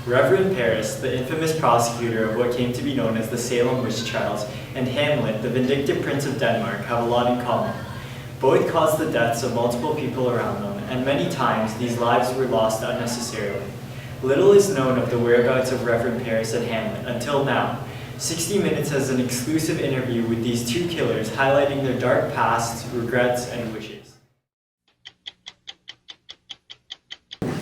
Reverend Paris, the infamous prosecutor of what came to be known as the Salem witch trials, and Hamlet, the vindictive prince of Denmark, have a lot in common. Both caused the deaths of multiple people around them, and many times these lives were lost unnecessarily. Little is known of the whereabouts of Reverend Paris and Hamlet until now. 60 Minutes has an exclusive interview with these two killers, highlighting their dark pasts, regrets, and wishes.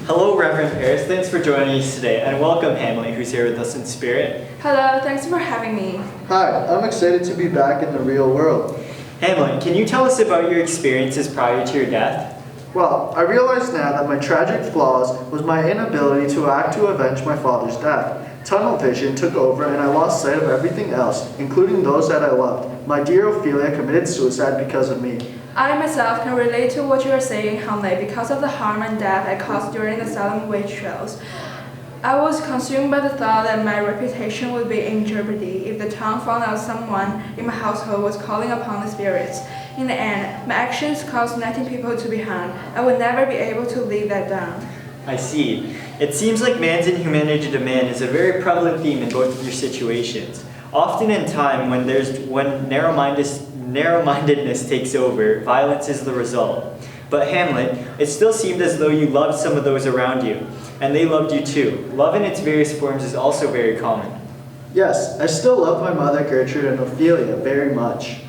Hello, Reverend Paris. Thanks for joining us today, and welcome Hamlet, who's here with us in spirit. Hello, thanks for having me. Hi, I'm excited to be back in the real world. Hamlet, can you tell us about your experiences prior to your death? Well, I realize now that my tragic flaws was my inability to act to avenge my father's death. Tunnel vision took over and I lost sight of everything else, including those that I loved. My dear Ophelia committed suicide because of me. I myself can relate to what you are saying, Hamlet, because of the harm and death I caused during the Salem witch trials. I was consumed by the thought that my reputation would be in jeopardy if the town found out someone in my household was calling upon the spirits. In the end, my actions caused 19 people to be hanged. I would never be able to live that down. I see. It seems like man's inhumanity to man is a very prevalent theme in both of your situations. Often in time, when narrow-mindedness takes over, violence is the result. But Hamlet, it still seemed as though you loved some of those around you, and they loved you too. Love in its various forms is also very common. Yes, I still love my mother Gertrude and Ophelia very much.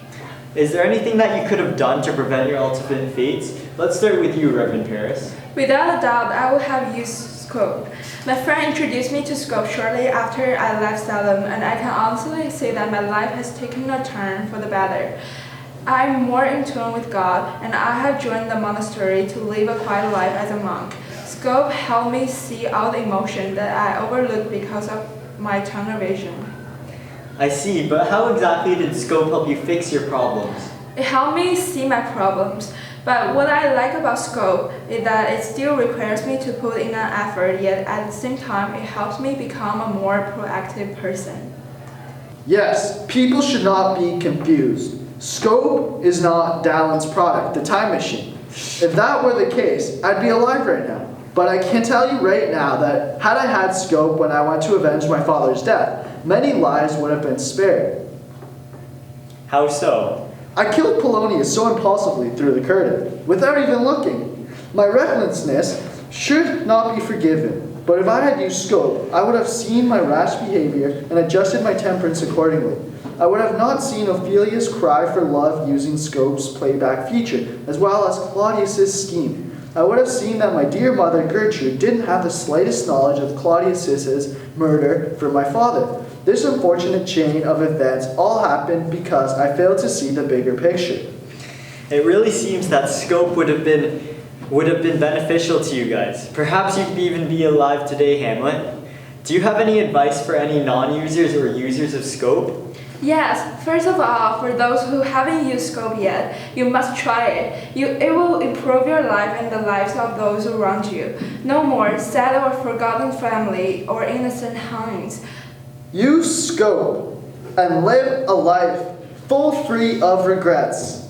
Is there anything that you could have done to prevent your ultimate fates? Let's start with you, Reverend Paris. Without a doubt, I would have used scope. My friend introduced me to scope shortly after I left Salem, and I can honestly say that my life has taken a turn for the better. I'm more in tune with God, and I have joined the monastery to live a quiet life as a monk. Scope helped me see all the emotion that I overlooked because of my tunnel vision. I see, but how exactly did scope help you fix your problems? It helped me see my problems, but what I like about scope is that it still requires me to put in an effort, yet at the same time it helps me become a more proactive person. Yes, people should not be confused. Scope is not Dallon's product, the time machine. If that were the case, I'd be alive right now. But I can tell you right now that had I had scope when I went to avenge my father's death, many lives would have been spared. How so? I killed Polonius so impulsively through the curtain, without even looking. My recklessness should not be forgiven, but if I had used scope, I would have seen my rash behavior and adjusted my temperance accordingly. I would have not seen Ophelia's cry for love using scope's playback feature, as well as Claudius's scheme. I would have seen that my dear mother Gertrude didn't have the slightest knowledge of Claudius's murder for my father. This unfortunate chain of events all happened because I failed to see the bigger picture. It really seems that scope would have been beneficial to you guys. Perhaps you could even be alive today, Hamlet. Do you have any advice for any non-users or users of scope? Yes, first of all, for those who haven't used scope yet, you must try it. It will improve your life and the lives of those around you. No more sad or forgotten family or innocent hangings. Use scope and live a life free of regrets.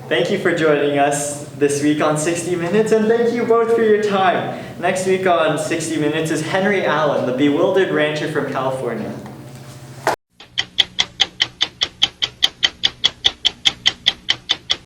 Thank you for joining us this week on 60 Minutes, and thank you both for your time. Next week on 60 Minutes is Henry Allen, the bewildered rancher from California.